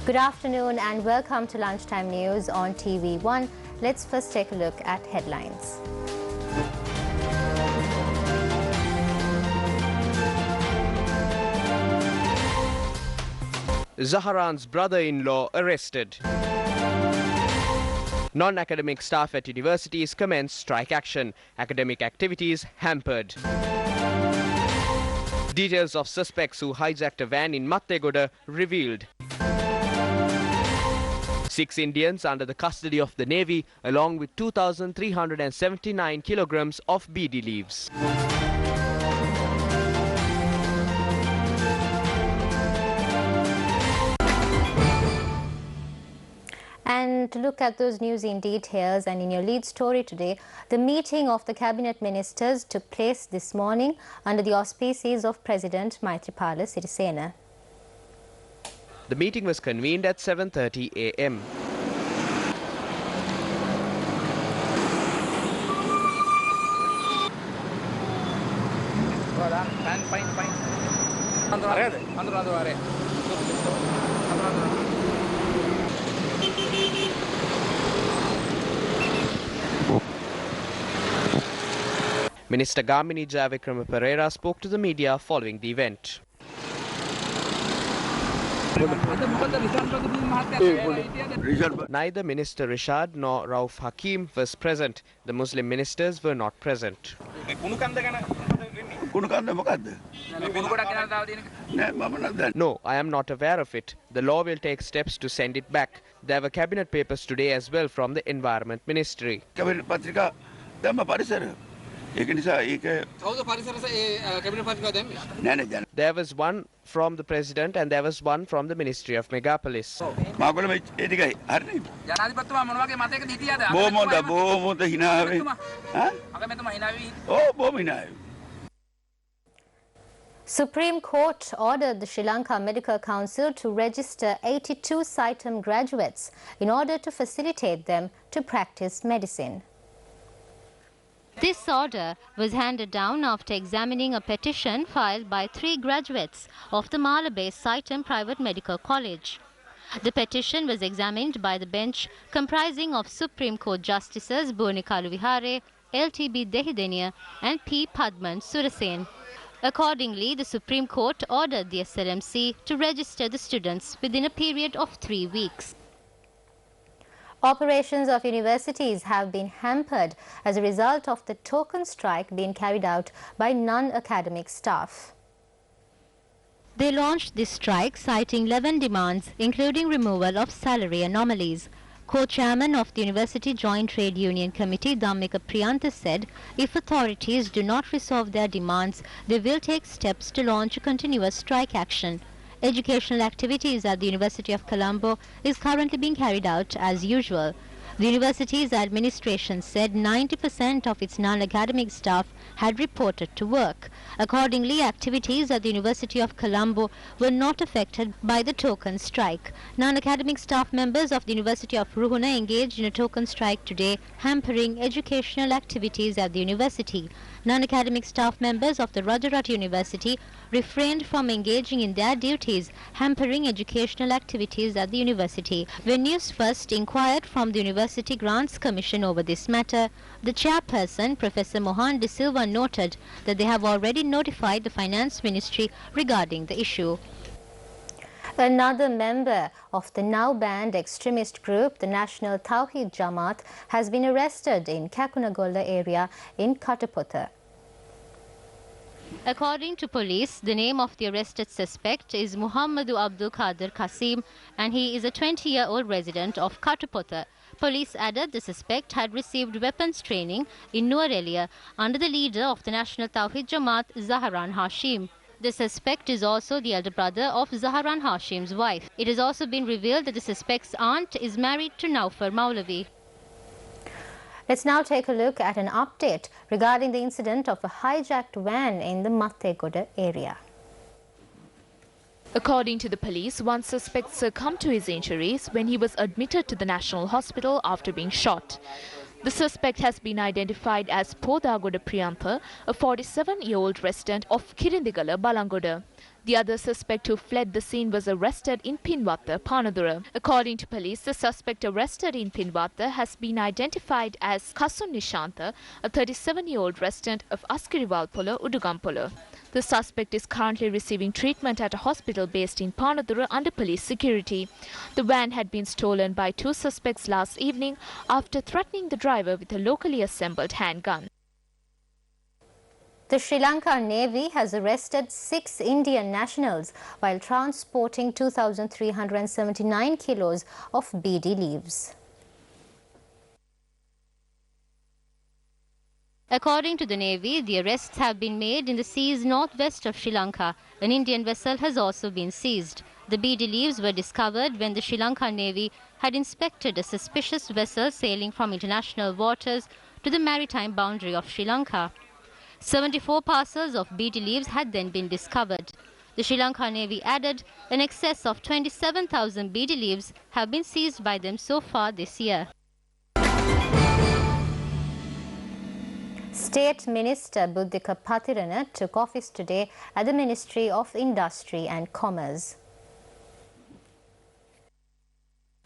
Good afternoon and welcome to Lunchtime News on TV1. Let's first take a look at headlines. Zaharan's brother-in-law arrested. Non-academic staff at universities commence strike action. Academic activities hampered. Details of suspects who hijacked a van in Mattegoda revealed. 6 Indians under the custody of the Navy, along with 2,379 kilograms of BD leaves. And to look at those news in details, and in your lead story today, the meeting of the cabinet ministers took place this morning under the auspices of President Maithripala Sirisena. The meeting was convened at 7:30 a.m. Minister Gamini Jayavikrama Pereira spoke to the media following the event. Neither Minister Rishad nor Rauf Hakim was present. The Muslim ministers were not present. No, I am not aware of it. The law will take steps to send it back. There were cabinet papers today as well from the Environment Ministry. There was one from the President and there was one from the Ministry of Megapolis. Supreme Court ordered the Sri Lanka Medical Council to register 82 CITEM graduates in order to facilitate them to practice medicine. This order was handed down after examining a petition filed by 3 graduates of the Mala-based CITEM Private Medical College. The petition was examined by the bench comprising of Supreme Court Justices Bhunikalu Vihare, L.T.B. Dehideniya and P. Padman Surasen. Accordingly, the Supreme Court ordered the SLMC to register the students within a period of 3 weeks. Operations of universities have been hampered as a result of the token strike being carried out by non-academic staff. They launched this strike citing 11 demands, including removal of salary anomalies. Co-chairman of the University Joint Trade Union Committee, Dhammika Priyantha, said if authorities do not resolve their demands, they will take steps to launch a continuous strike action. Educational activities at the University of Colombo is currently being carried out as usual. The university's administration said 90% of its non-academic staff had reported to work. Accordingly, activities at the University of Colombo were not affected by the token strike. Non-academic staff members of the University of Ruhuna engaged in a token strike today, hampering educational activities at the university. Non-academic staff members of the Rajarat University refrained from engaging in their duties, hampering educational activities at the university. When Newsfirst inquired from the University Grants Commission over this matter, the chairperson, Professor Mohan De Silva, noted that they have already notified the Finance Ministry regarding the issue. Another member of the now banned extremist group, the National Tawhid Jamaat, has been arrested in Kakunagolla area in Katapotha. According to police, the name of the arrested suspect is Muhammadu Abdul Qadir Qasim and he is a 20-year-old resident of Katapotha. Police added the suspect had received weapons training in Nuwara under the leader of the National Tawhid Jamaat, Zaharan Hashim. The suspect is also the elder brother of Zaharan Hashim's wife. It has also been revealed that the suspect's aunt is married to Naufar Maulavi. Let's now take a look at an update regarding the incident of a hijacked van in the Mattegoda area. According to the police, one suspect succumbed to his injuries when he was admitted to the National Hospital after being shot. The suspect has been identified as Podagoda Priyantha, a 47-year-old resident of Kirindigala, Balangoda. The other suspect who fled the scene was arrested in Pinwatta, Panadura. According to police, the suspect arrested in Pinwatta has been identified as Kasun Nishanta, a 37-year-old resident of Askirivalpola, Udugampola. The suspect is currently receiving treatment at a hospital based in Panadura under police security. The van had been stolen by two suspects last evening after threatening the driver with a locally assembled handgun. The Sri Lankan Navy has arrested 6 Indian nationals while transporting 2,379 kilos of BD leaves. According to the Navy, the arrests have been made in the seas northwest of Sri Lanka. An Indian vessel has also been seized. The BD leaves were discovered when the Sri Lankan Navy had inspected a suspicious vessel sailing from international waters to the maritime boundary of Sri Lanka. 74 parcels of BD leaves had then been discovered. The Sri Lankan Navy added an excess of 27,000 BD leaves have been seized by them so far this year. State Minister Buddhika Pathirana took office today at the Ministry of Industry and Commerce.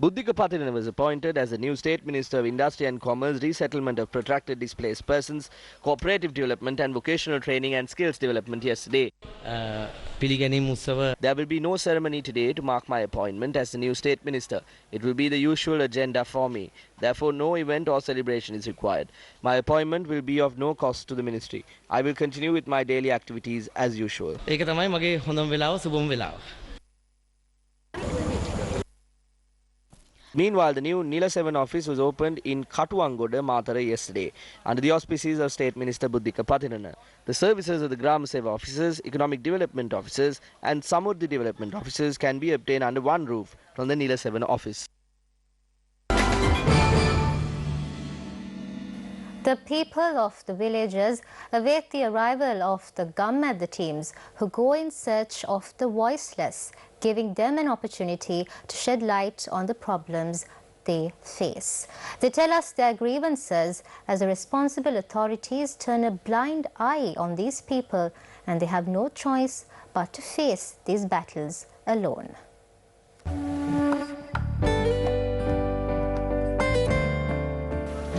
Buddhika Pathirana was appointed as the new State Minister of Industry and Commerce, Resettlement of Protracted Displaced Persons, Cooperative Development and Vocational Training and Skills Development yesterday. There will be no ceremony today to mark my appointment as the new State Minister. It will be the usual agenda for me. Therefore, no event or celebration is required. My appointment will be of no cost to the ministry. I will continue with my daily activities as usual. Meanwhile, the new Nila 7 office was opened in Katuangoda, Matara yesterday under the auspices of State Minister Buddhika Pathirana. The services of the Gram Seva officers, Economic Development officers and Samurdhi Development officers can be obtained under one roof from the Nila 7 office. The people of the villages await the arrival of the Gammadda teams who go in search of the voiceless, giving them an opportunity to shed light on the problems they face. They tell us their grievances as the responsible authorities turn a blind eye on these people and they have no choice but to face these battles alone.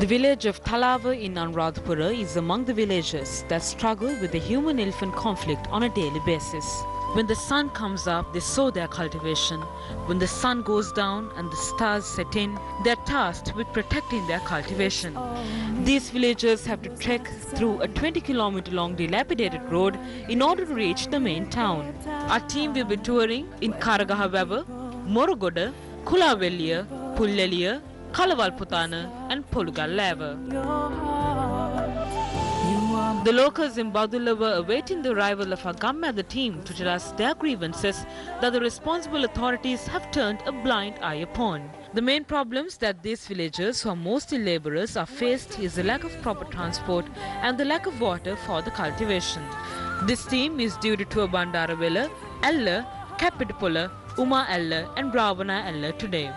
The village of Thalava in Anuradhapura is among the villages that struggle with the human-elephant conflict on a daily basis. When the sun comes up, they sow their cultivation. When the sun goes down and the stars set in, they are tasked with protecting their cultivation. These villagers have to trek through a 20-kilometer-long dilapidated road in order to reach the main town. Our team will be touring in Karagahawava, Morogoda, Kulavelliya, Pulleliya, Kalavalputana and Polugalava. The locals in Badula were awaiting the arrival of our Gammadda team to tell us their grievances that the responsible authorities have turned a blind eye upon. The main problems that these villagers, who are mostly labourers, are faced is the lack of proper transport and the lack of water for the cultivation. This team is due to Bandaravela, Ella, Kapitapula, Uma Ella and Ravana Ella today.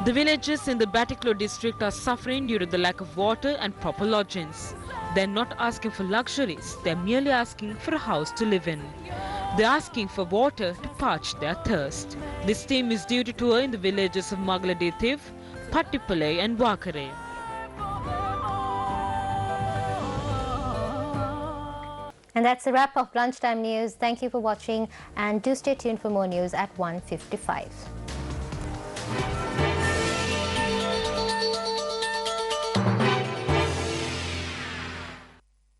The villages in the Batiklo district are suffering due to the lack of water and proper lodgings. They're not asking for luxuries, they're merely asking for a house to live in. They're asking for water to parch their thirst. This team is due to tour in the villages of Magladithiv, Pattipalai and Wakare. And that's a wrap of Lunchtime News. Thank you for watching and do stay tuned for more news at 1:55.